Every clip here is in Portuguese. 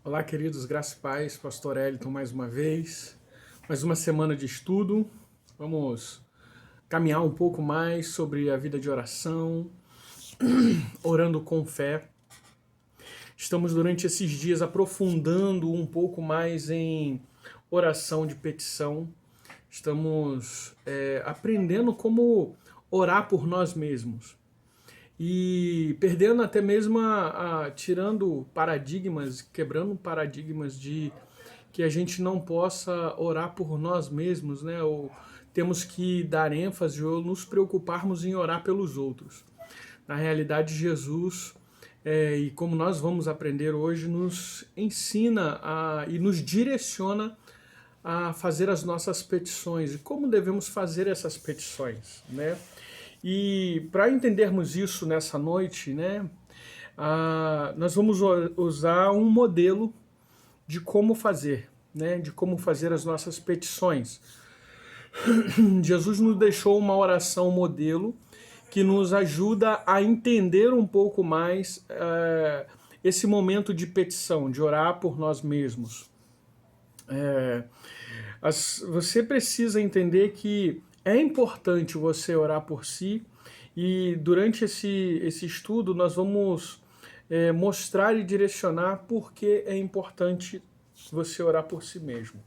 Olá, queridos, graça e paz, Pastor Eliton mais uma vez, mais uma semana de estudo. Vamos caminhar um pouco mais sobre a vida de oração, orando com fé. Estamos durante esses dias aprofundando um pouco mais em oração de petição. Estamos aprendendo como orar por nós mesmos. E perdendo até mesmo tirando paradigmas, quebrando paradigmas de que a gente não possa orar por nós mesmos, né? Ou temos que dar ênfase ou nos preocuparmos em orar pelos outros. Na realidade, Jesus, e como nós vamos aprender hoje, nos ensina e nos direciona a fazer as nossas petições e como devemos fazer essas petições, né? E para entendermos isso nessa noite, né, nós vamos usar um modelo de como fazer, né, de como fazer as nossas petições. Jesus nos deixou uma oração modelo que nos ajuda a entender um pouco mais esse momento de petição, de orar por nós mesmos. Você precisa entender que é importante você orar por si e durante esse estudo nós vamos mostrar e direcionar por que é importante você orar por si mesmo.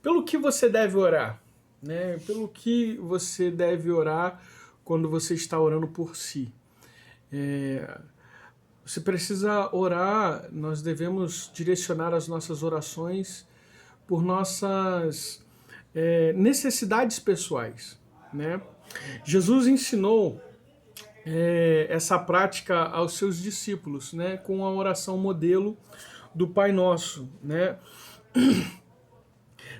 Pelo que você deve orar, né? Pelo que você deve orar quando você está orando por si. Você precisa orar, nós devemos direcionar as nossas orações por nossas necessidades pessoais, né? Jesus ensinou essa prática aos seus discípulos, né? Com a oração modelo do Pai Nosso, né?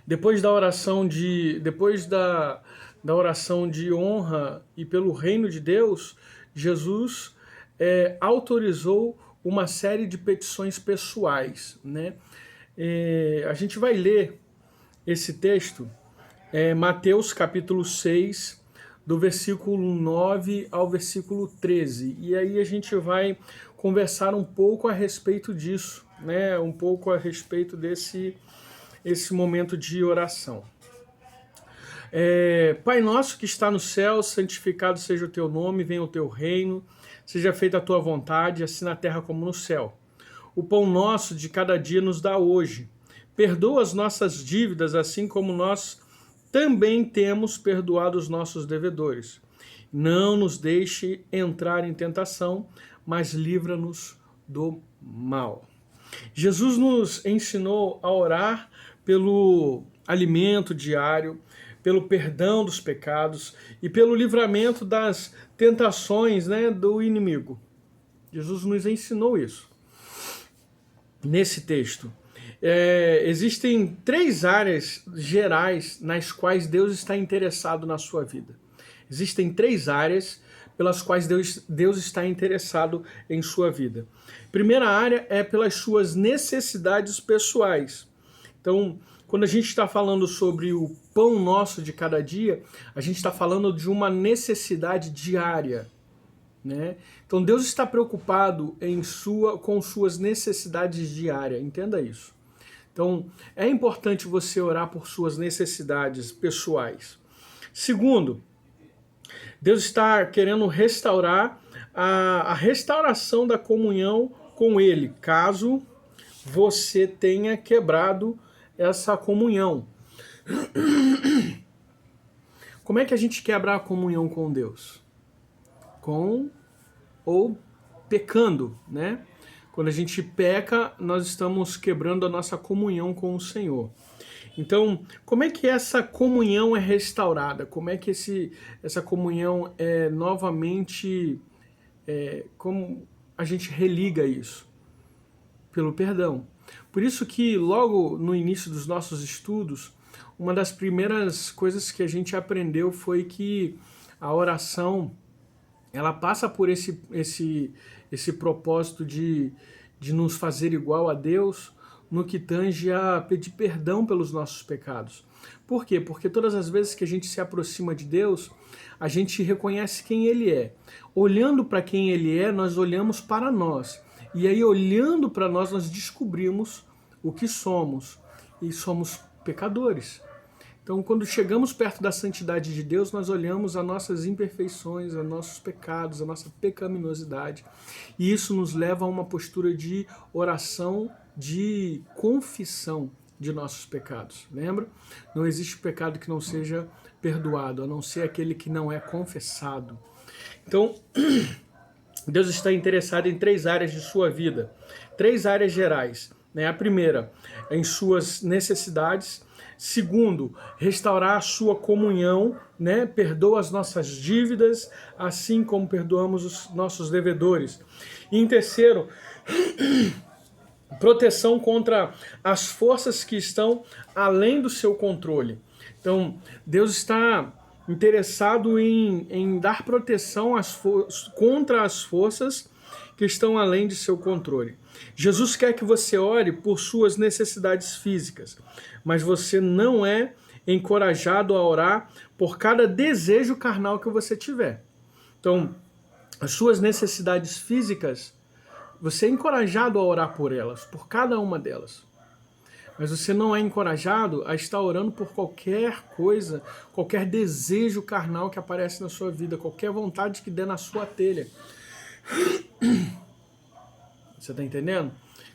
Depois da oração de honra e pelo reino de Deus, Jesus autorizou uma série de petições pessoais, né? A gente vai ler esse texto, Mateus capítulo 6, do versículo 9 ao versículo 13. E aí a gente vai conversar um pouco a respeito disso, né? Um pouco a respeito esse momento de oração. Pai nosso que está no céu, santificado seja o teu nome, venha o teu reino, seja feita a tua vontade, assim na terra como no céu. O pão nosso de cada dia nos dá hoje. Perdoa as nossas dívidas, assim como nós também temos perdoado os nossos devedores. Não nos deixe entrar em tentação, mas livra-nos do mal. Jesus nos ensinou a orar pelo alimento diário, pelo perdão dos pecados e pelo livramento das tentações, né, do inimigo. Jesus nos ensinou isso nesse texto. Existem 3 áreas gerais nas quais Deus está interessado na sua vida. Existem 3 áreas pelas quais Deus está interessado em sua vida. Primeira área é pelas suas necessidades pessoais. Então, quando a gente está falando sobre o pão nosso de cada dia, a gente está falando de uma necessidade diária, né? Então Deus está preocupado com suas necessidades diárias, entenda isso. Então é importante você orar por suas necessidades pessoais. Segundo, Deus está querendo restaurar a restauração da comunhão com Ele, caso você tenha quebrado essa comunhão. Como é que a gente quebra a comunhão com Deus? Ou pecando, né? Quando a gente peca, nós estamos quebrando a nossa comunhão com o Senhor. Então, como é que essa comunhão é restaurada? Como é que essa comunhão é novamente, como a gente religa isso? Pelo perdão. Por isso que logo no início dos nossos estudos, uma das primeiras coisas que a gente aprendeu foi que a oração ela passa por esse propósito de nos fazer igual a Deus no que tange a pedir perdão pelos nossos pecados. Por quê? Porque todas as vezes que a gente se aproxima de Deus, a gente reconhece quem Ele é. Olhando para quem Ele é, nós olhamos para nós. E aí, olhando para nós, nós descobrimos o que somos. E somos pecadores. Então, quando chegamos perto da santidade de Deus, nós olhamos as nossas imperfeições, os nossos pecados, a nossa pecaminosidade. E isso nos leva a uma postura de oração, de confissão de nossos pecados. Lembra? Não existe pecado que não seja perdoado, a não ser aquele que não é confessado. Então, Deus está interessado em 3 áreas de sua vida, 3 áreas gerais. Né? A primeira, em suas necessidades. Segundo, restaurar a sua comunhão, né? Perdoa as nossas dívidas, assim como perdoamos os nossos devedores. E em terceiro, proteção contra as forças que estão além do seu controle. Então, Deus está interessado em dar proteção contra as forças que estão além de seu controle. Jesus quer que você ore por suas necessidades físicas, mas você não é encorajado a orar por cada desejo carnal que você tiver. Então, as suas necessidades físicas, você é encorajado a orar por elas, por cada uma delas. Mas você não é encorajado a estar orando por qualquer coisa, qualquer desejo carnal que aparece na sua vida, qualquer vontade que dê na sua telha. Você está entendendo?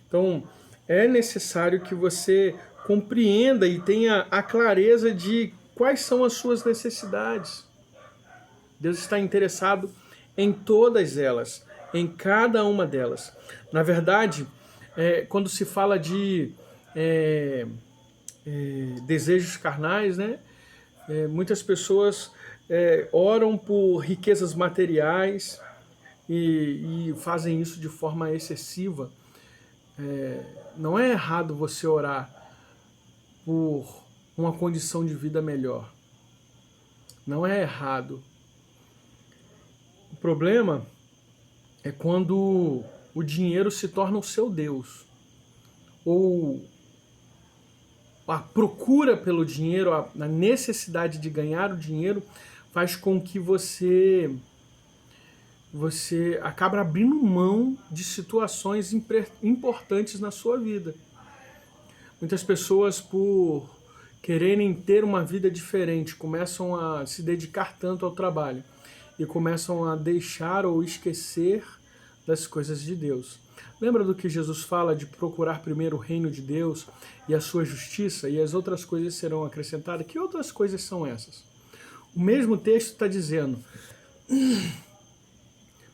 Então, é necessário que você compreenda e tenha a clareza de quais são as suas necessidades. Deus está interessado em todas elas, em cada uma delas. Na verdade, quando se fala de desejos carnais, né? Muitas pessoas oram por riquezas materiais e fazem isso de forma excessiva. Não é errado você orar por uma condição de vida melhor. Não é errado. O problema é quando o dinheiro se torna o seu Deus. Ou a procura pelo dinheiro, a necessidade de ganhar o dinheiro faz com que você acaba abrindo mão de situações importantes na sua vida. Muitas pessoas, por quererem ter uma vida diferente, começam a se dedicar tanto ao trabalho e começam a deixar ou esquecer das coisas de Deus. Lembra do que Jesus fala de procurar primeiro o reino de Deus e a sua justiça, e as outras coisas serão acrescentadas? Que outras coisas são essas? O mesmo texto está dizendo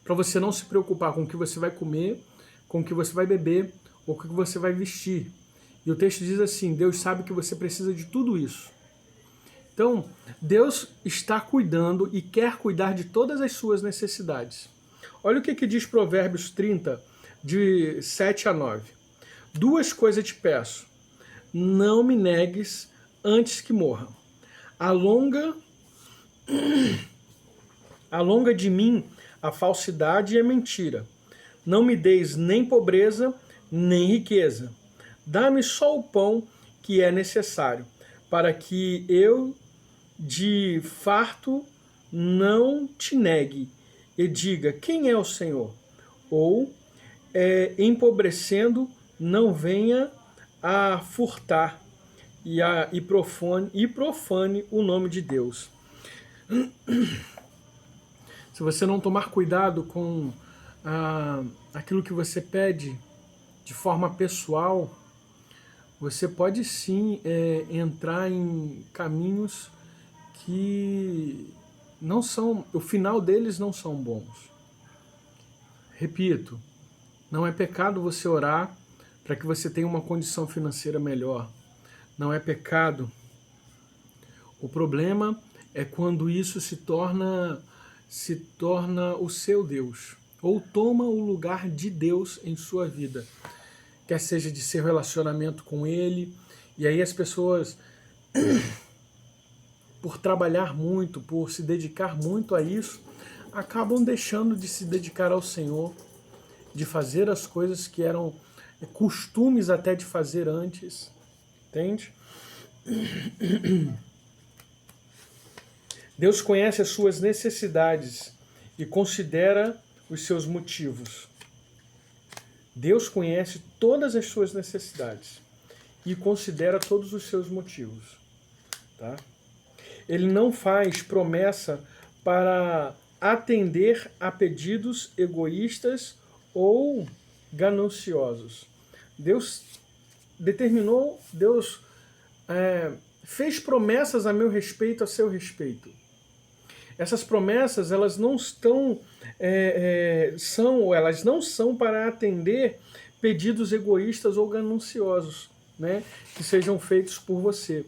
para você não se preocupar com o que você vai comer, com o que você vai beber ou com o que você vai vestir. E o texto diz assim: Deus sabe que você precisa de tudo isso. Então, Deus está cuidando e quer cuidar de todas as suas necessidades. Olha o que diz Provérbios 30, de 7 a 9. 2 coisas te peço: não me negues antes que morra. Alonga de mim a falsidade e a mentira. Não me deis nem pobreza, nem riqueza. Dá-me só o pão que é necessário, para que eu de farto não te negue e diga: quem é o Senhor? Ou, empobrecendo, não venha a furtar e profane o nome de Deus. Se você não tomar cuidado com aquilo que você pede de forma pessoal, você pode sim entrar em caminhos que não são, o final deles não são bons. Repito, não é pecado você orar para que você tenha uma condição financeira melhor. Não é pecado. O problema é quando isso se torna o seu Deus, ou toma o lugar de Deus em sua vida, quer seja de seu relacionamento com Ele. E aí as pessoas, por trabalhar muito, por se dedicar muito a isso, acabam deixando de se dedicar ao Senhor, de fazer as coisas que eram costumes até de fazer antes, entende? Deus conhece as suas necessidades e considera os seus motivos. Deus conhece todas as suas necessidades e considera todos os seus motivos. Tá? Ele não faz promessa para atender a pedidos egoístas ou gananciosos. Deus determinou, Deus fez promessas a meu respeito, a seu respeito. Essas promessas, elas não elas não são para atender pedidos egoístas ou gananciosos, né, que sejam feitos por você.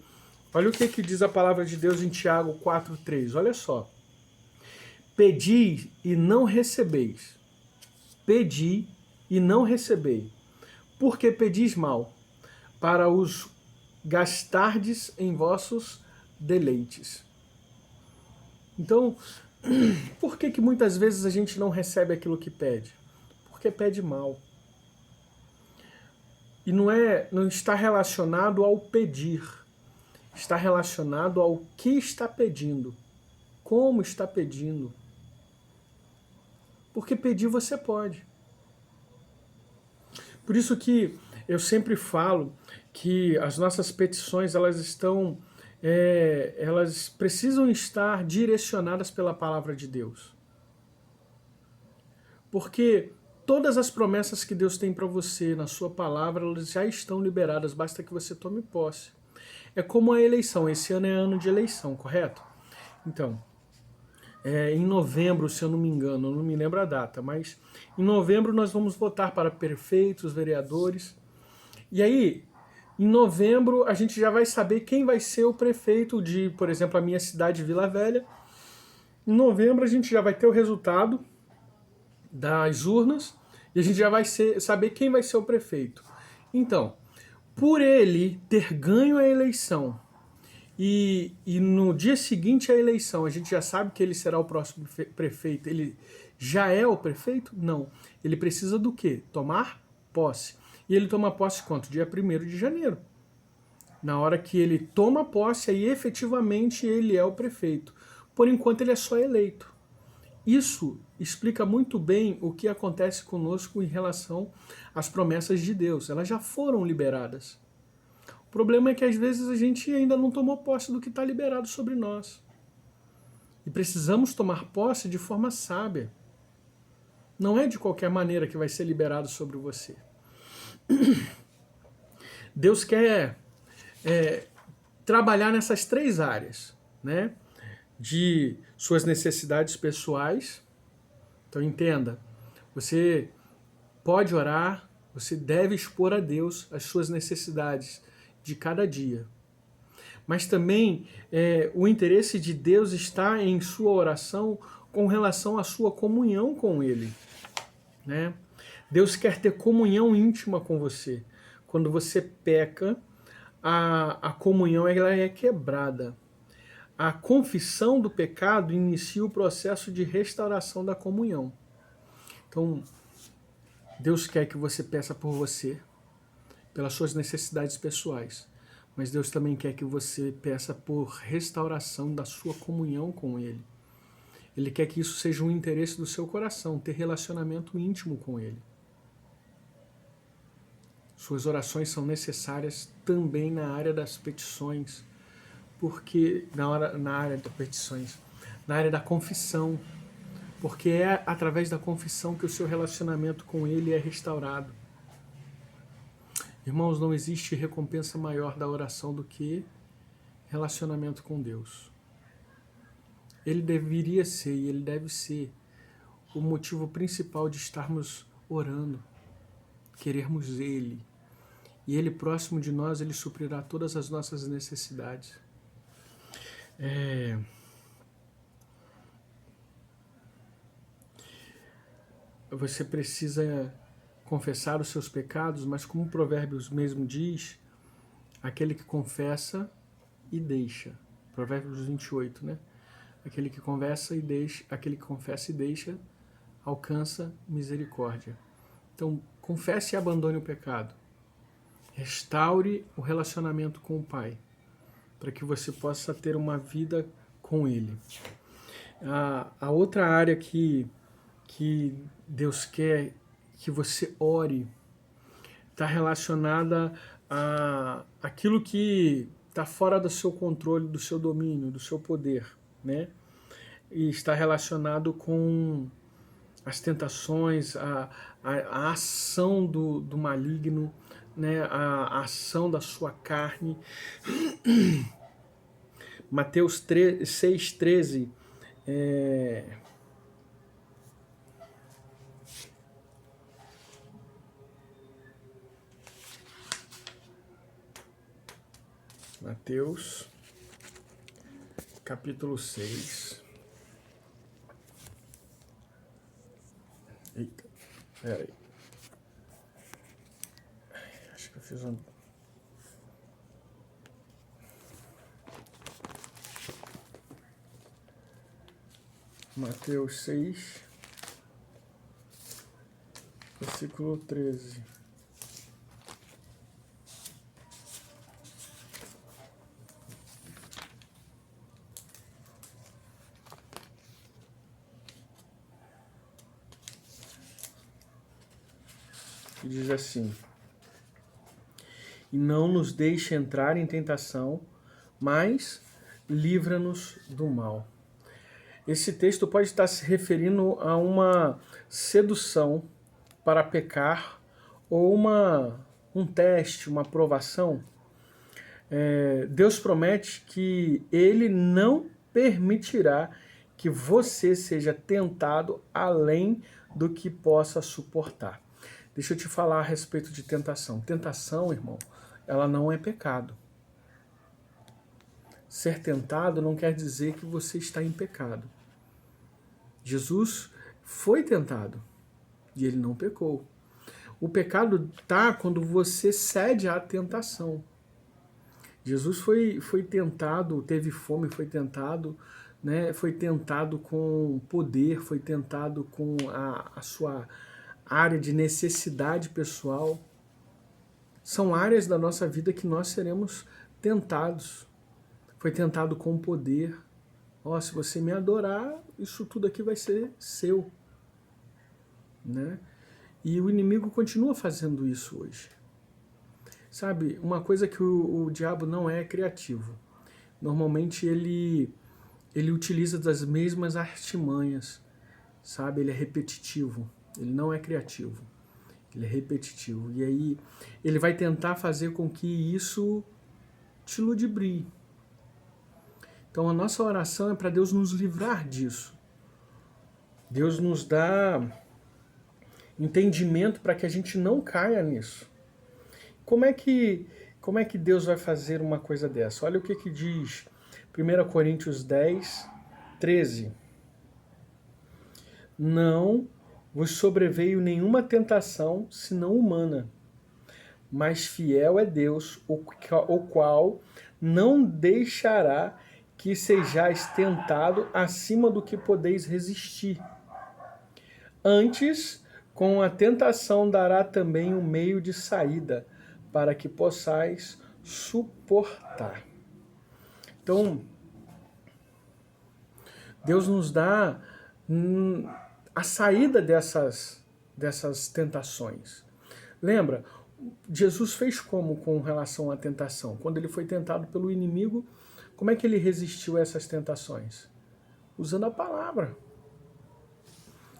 Olha o que diz a palavra de Deus em Tiago 4,3. Olha só. Pedi e não recebeis. Pedi e não recebei. Porque pedis mal, para os gastardes em vossos deleites. Então, por que muitas vezes a gente não recebe aquilo que pede? Porque pede mal. E não está relacionado ao pedir. Está relacionado ao que está pedindo. Como está pedindo. Porque pedir você pode. Por isso que eu sempre falo que as nossas petições, elas precisam estar direcionadas pela palavra de Deus. Porque todas as promessas que Deus tem para você na sua palavra, elas já estão liberadas, basta que você tome posse. É como a eleição, esse ano é ano de eleição, correto? Então, em novembro, se eu não me engano, eu não me lembro a data, mas em novembro nós vamos votar para prefeitos, vereadores. E aí, em novembro, a gente já vai saber quem vai ser o prefeito de, por exemplo, a minha cidade, Vila Velha. Em novembro a gente já vai ter o resultado das urnas e a gente já vai saber quem vai ser o prefeito. Então, por ele ter ganho a eleição e no dia seguinte à eleição a gente já sabe que ele será o próximo prefeito, ele já é o prefeito? Não. Ele precisa do quê? Tomar posse. E ele toma posse quanto? Dia 1º de janeiro. Na hora que ele toma posse, aí efetivamente ele é o prefeito. Por enquanto ele é só eleito. Isso explica muito bem o que acontece conosco em relação às promessas de Deus. Elas já foram liberadas. O problema é que às vezes a gente ainda não tomou posse do que está liberado sobre nós. E precisamos tomar posse de forma sábia. Não é de qualquer maneira que vai ser liberado sobre você. Deus quer trabalhar nessas 3 áreas, né? De suas necessidades pessoais. Então entenda, você pode orar, você deve expor a Deus as suas necessidades de cada dia. Mas também o interesse de Deus está em sua oração com relação à sua comunhão com Ele, né? Deus quer ter comunhão íntima com você. Quando você peca, a comunhão ela é quebrada. A confissão do pecado inicia o processo de restauração da comunhão. Então, Deus quer que você peça por você, pelas suas necessidades pessoais, mas Deus também quer que você peça por restauração da sua comunhão com Ele. Ele quer que isso seja um interesse do seu coração, ter relacionamento íntimo com Ele. Suas orações são necessárias também na área das petições, porque na área das petições, na área da confissão, porque é através da confissão que o seu relacionamento com Ele é restaurado. Irmãos, não existe recompensa maior da oração do que relacionamento com Deus. Ele deveria ser e Ele deve ser o motivo principal de estarmos orando, querermos Ele. E Ele próximo de nós, Ele suprirá todas as nossas necessidades. Você precisa confessar os seus pecados, mas como Provérbios mesmo diz, aquele que confessa e deixa. Provérbios 28, né? Aquele que confessa e deixa, alcança misericórdia. Então, confesse e abandone o pecado. Restaure o relacionamento com o Pai, para que você possa ter uma vida com Ele. A outra área que Deus quer que você ore, está relacionada a aquilo que está fora do seu controle, do seu domínio, do seu poder, né? E está relacionado com as tentações, a ação do maligno, né? A ação da sua carne. Mateus 6,13 Mateus, capítulo 6. Eita, peraí. Acho que eu fiz um... Mateus 6, versículo 13. Que diz assim: e não nos deixe entrar em tentação, mas livra-nos do mal. Esse texto pode estar se referindo a uma sedução para pecar ou um teste, uma provação. Deus promete que Ele não permitirá que você seja tentado além do que possa suportar. Deixa eu te falar a respeito de tentação. Tentação, irmão, ela não é pecado. Ser tentado não quer dizer que você está em pecado. Jesus foi tentado e ele não pecou. O pecado está quando você cede à tentação. Jesus foi tentado, teve fome, foi tentado, né? Foi tentado com poder, foi tentado com a sua área de necessidade pessoal. São áreas da nossa vida que nós seremos tentados. Foi tentado com poder. Se você me adorar, isso tudo aqui vai ser seu. Né? E o inimigo continua fazendo isso hoje. Sabe, uma coisa que o diabo não é criativo. Normalmente ele utiliza das mesmas artimanhas, sabe? Ele é repetitivo, ele não é criativo, ele é repetitivo. E aí ele vai tentar fazer com que isso te ludibrie. Então a nossa oração é para Deus nos livrar disso. Deus nos dá entendimento para que a gente não caia nisso. Como é que Deus vai fazer uma coisa dessa? Olha o que diz 1 Coríntios 10, 13. Não vos sobreveio nenhuma tentação, senão humana, mas fiel é Deus, o qual não deixará que sejais tentado acima do que podeis resistir. Antes, com a tentação dará também um meio de saída, para que possais suportar. Então, Deus nos dá a saída dessas tentações. Lembra, Jesus fez como com relação à tentação? Quando ele foi tentado pelo inimigo, como é que ele resistiu a essas tentações? Usando a palavra.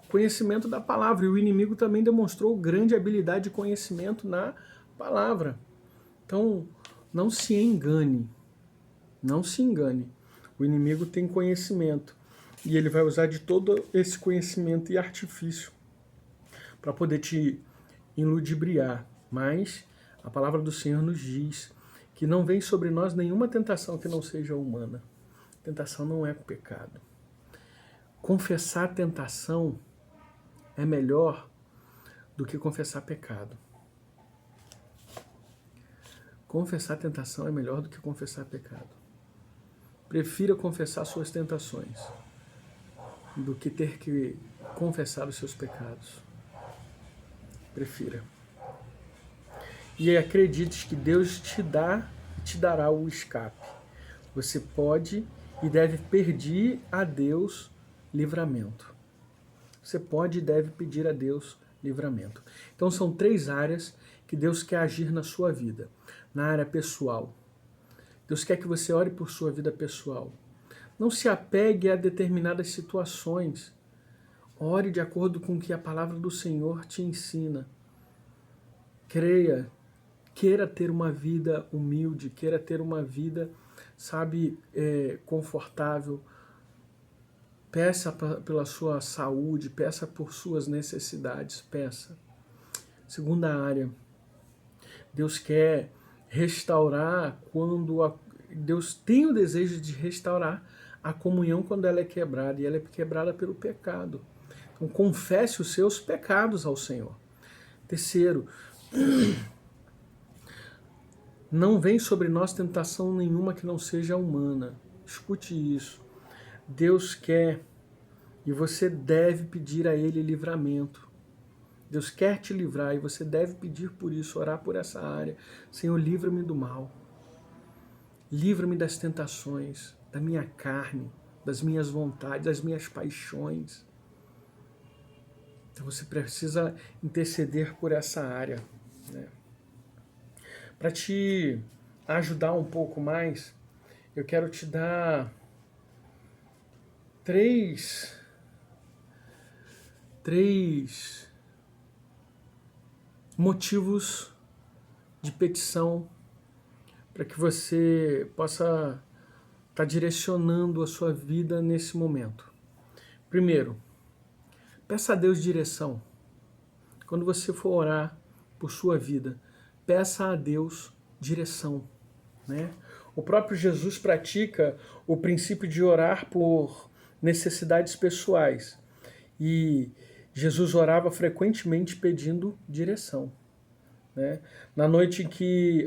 Conhecimento da palavra. E o inimigo também demonstrou grande habilidade de conhecimento na palavra. Então, não se engane. Não se engane. O inimigo tem conhecimento. E ele vai usar de todo esse conhecimento e artifício para poder te iludibriar. Mas a palavra do Senhor nos diz que não vem sobre nós nenhuma tentação que não seja humana. Tentação não é pecado. Confessar a tentação é melhor do que confessar pecado. Confessar a tentação é melhor do que confessar pecado. Prefira confessar suas tentações do que ter que confessar os seus pecados. Prefira. E acredite que Deus te dará o escape. Você pode e deve pedir a Deus livramento. Você pode e deve pedir a Deus livramento. Então são 3 áreas que Deus quer agir na sua vida. Na área pessoal, Deus quer que você ore por sua vida pessoal. Não se apegue a determinadas situações. Ore de acordo com o que a palavra do Senhor te ensina. Creia, queira ter uma vida humilde, queira ter uma vida, sabe, confortável. Peça pela sua saúde, peça por suas necessidades, peça. Segunda área, Deus quer restaurar Deus tem o desejo de restaurar a comunhão quando ela é quebrada, e ela é quebrada pelo pecado. Então confesse os seus pecados ao Senhor. Terceiro, não vem sobre nós tentação nenhuma que não seja humana. Escute isso. Deus quer e você deve pedir a Ele livramento. Deus quer te livrar e você deve pedir por isso, orar por essa área. Senhor, livra-me do mal. Livra-me das tentações, da minha carne, das minhas vontades, das minhas paixões. Então você precisa interceder por essa área, né? Para te ajudar um pouco mais, eu quero te dar três motivos de petição para que você possa estar direcionando a sua vida nesse momento. Primeiro, peça a Deus direção. Quando você for orar por sua vida, peça a Deus direção, né? O próprio Jesus pratica o princípio de orar por necessidades pessoais. E Jesus orava frequentemente pedindo direção, né? Na noite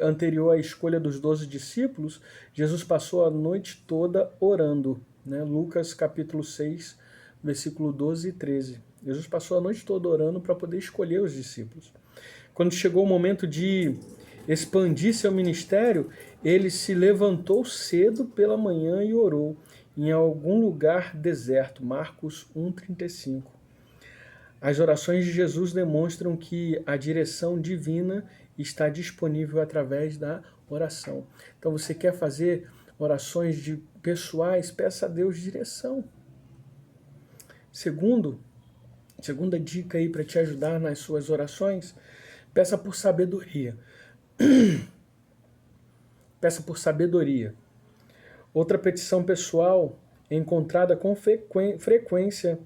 anterior à escolha dos 12 discípulos, Jesus passou a noite toda orando, né? Lucas capítulo 6, versículo 12 e 13. Jesus passou a noite toda orando para poder escolher os discípulos. Quando chegou o momento de expandir seu ministério, ele se levantou cedo pela manhã e orou em algum lugar deserto. Marcos 1,35. As orações de Jesus demonstram que a direção divina está disponível através da oração. Então, você quer fazer orações pessoais, peça a Deus direção. Segunda dica aí para te ajudar nas suas orações, peça por sabedoria. Peça por sabedoria. Outra petição pessoal encontrada com frequência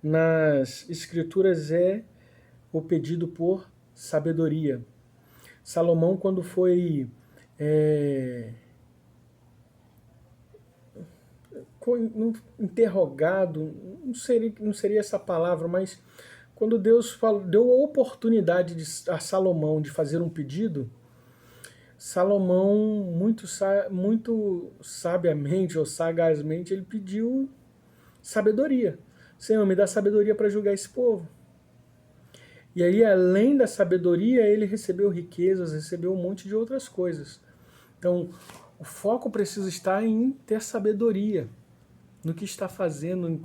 nas Escrituras é o pedido por sabedoria. Salomão, quando foi interrogado, não seria essa palavra, mas quando Deus deu a oportunidade a Salomão de fazer um pedido, Salomão, muito sabiamente ou sagazmente, ele pediu sabedoria. Senhor, me dá sabedoria para julgar esse povo. E aí, além da sabedoria, ele recebeu riquezas, recebeu um monte de outras coisas. Então, o foco precisa estar em ter sabedoria no que está fazendo, em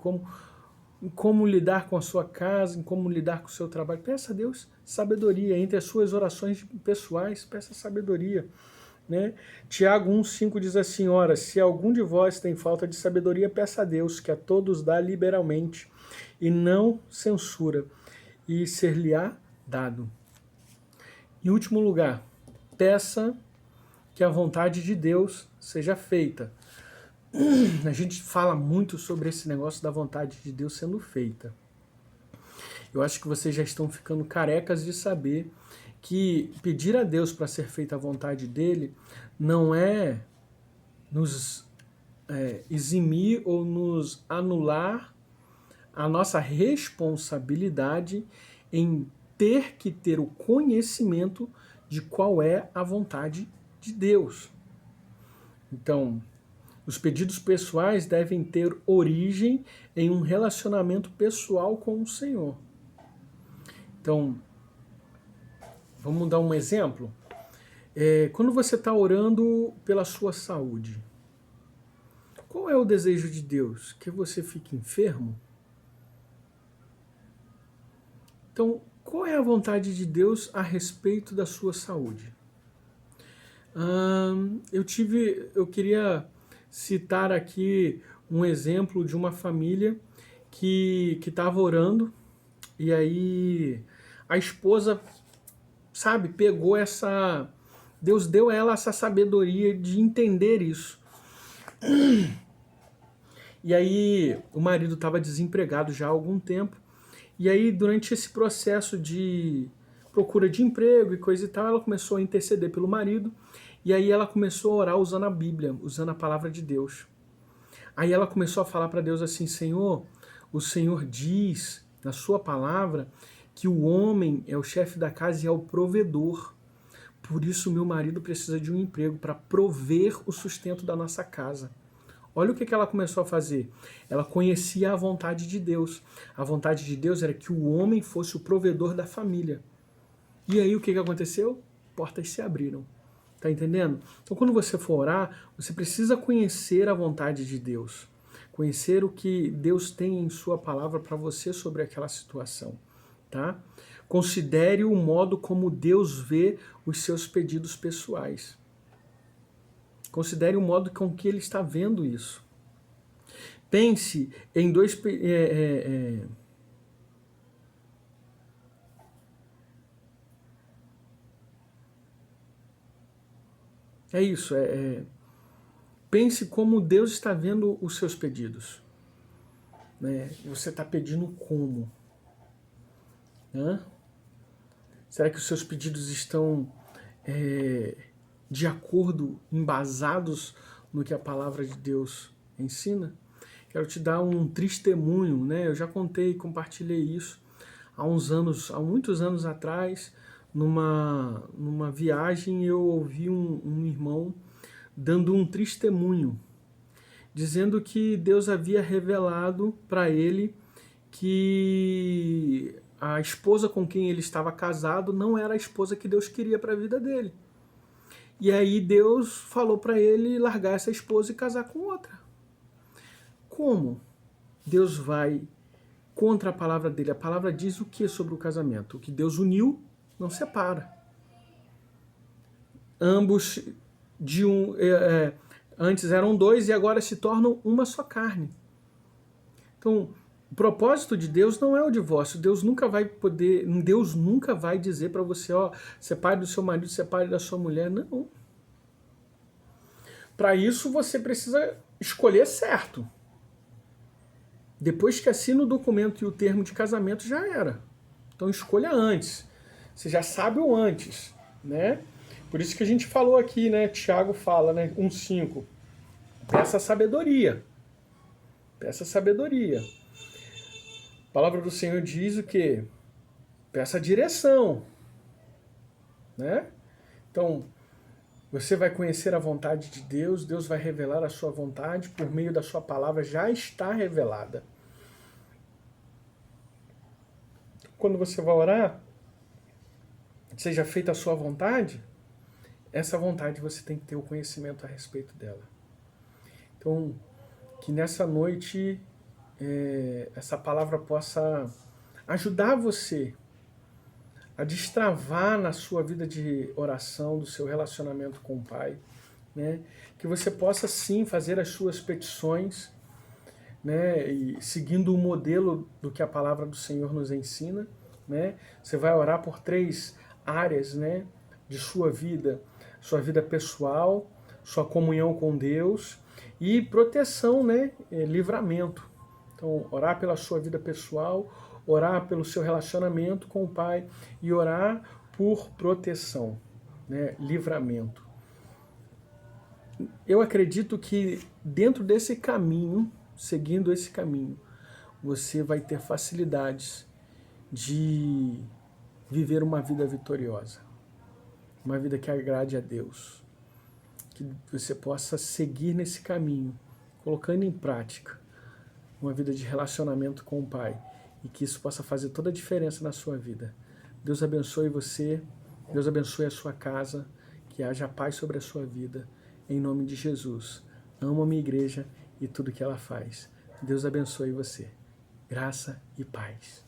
como lidar com a sua casa, em como lidar com o seu trabalho. Peça a Deus sabedoria. Entre as suas orações pessoais, peça sabedoria, né? Tiago 1,5 diz assim: ora, se algum de vós tem falta de sabedoria, peça a Deus, que a todos dá liberalmente, e não censura, e ser-lhe-á dado. Em último lugar, peça que a vontade de Deus seja feita. A gente fala muito sobre esse negócio da vontade de Deus sendo feita. Eu acho que vocês já estão ficando carecas de saber que pedir a Deus para ser feita a vontade dele não é nos eximir ou nos anular a nossa responsabilidade em ter que ter o conhecimento de qual é a vontade de Deus. Então, os pedidos pessoais devem ter origem em um relacionamento pessoal com o Senhor. Então, vamos dar um exemplo? Quando você está orando pela sua saúde, qual é o desejo de Deus? Que você fique enfermo? Então, Qual é a vontade de Deus a respeito da sua saúde? Eu queria citar aqui um exemplo de uma família que estava orando e aí a esposa, sabe, pegou essa... Deus deu a ela essa sabedoria de entender isso. E aí o marido estava desempregado já há algum tempo, e aí durante esse processo de procura de emprego e coisa e tal, ela começou a interceder pelo marido, e aí ela começou a orar usando a Bíblia, usando a palavra de Deus. Aí ela começou a falar para Deus assim: Senhor, o Senhor diz na sua palavra que o homem é o chefe da casa e é o provedor. Por isso meu marido precisa de um emprego para prover o sustento da nossa casa. Olha o que ela começou a fazer. Ela conhecia a vontade de Deus. A vontade de Deus era que o homem fosse o provedor da família. E aí o que aconteceu? Portas se abriram. Tá entendendo? Então quando você for orar, você precisa conhecer a vontade de Deus. Conhecer o que Deus tem em sua palavra para você sobre aquela situação. Tá? Considere o modo como Deus vê os seus pedidos pessoais. Considere o modo com que ele está vendo isso. Pense em dois... É isso. Pense como Deus está vendo os seus pedidos. Né? Você está pedindo como? Hã? Será que os seus pedidos estão de acordo, embasados no que a palavra de Deus ensina? Quero te dar um testemunho, né? Eu já contei e compartilhei isso há muitos anos atrás, numa viagem, eu ouvi um irmão dando um testemunho, dizendo que Deus havia revelado para ele que a esposa com quem ele estava casado não era a esposa que Deus queria para a vida dele. E aí Deus falou para ele largar essa esposa e casar com outra. Como Deus vai contra a palavra dele? A palavra diz o que sobre o casamento? O que Deus uniu, não separa. Ambos antes eram dois e agora se tornam uma só carne. Então, o propósito de Deus não é o divórcio. Deus nunca vai dizer para você, ó, separe do seu marido, separe da sua mulher. Não. Para isso você precisa escolher certo. Depois que assina o documento e o termo de casamento, já era. Então escolha antes. Você já sabe o antes, né? Por isso que a gente falou aqui, né? Tiago fala, né? 1,5. Peça sabedoria. Peça sabedoria. A palavra do Senhor diz o quê? Peça direção, né? Então, você vai conhecer a vontade de Deus, Deus vai revelar a sua vontade, por meio da sua palavra já está revelada. Quando você vai orar, seja feita a sua vontade, essa vontade você tem que ter o conhecimento a respeito dela. Então, que nessa noite essa palavra possa ajudar você a destravar na sua vida de oração, do seu relacionamento com o Pai, né? Que você possa sim fazer as suas petições, né? E seguindo o modelo do que a palavra do Senhor nos ensina, né? Você vai orar por 3 áreas, né, de sua vida pessoal, sua comunhão com Deus e proteção, né, livramento. Então, orar pela sua vida pessoal, orar pelo seu relacionamento com o Pai e orar por proteção, né, livramento. Eu acredito que dentro desse caminho, seguindo esse caminho, você vai ter facilidades de viver uma vida vitoriosa, uma vida que agrade a Deus, que você possa seguir nesse caminho, colocando em prática uma vida de relacionamento com o Pai, e que isso possa fazer toda a diferença na sua vida. Deus abençoe você, Deus abençoe a sua casa, que haja paz sobre a sua vida, em nome de Jesus. Amo a minha igreja e tudo que ela faz. Deus abençoe você. Graça e paz.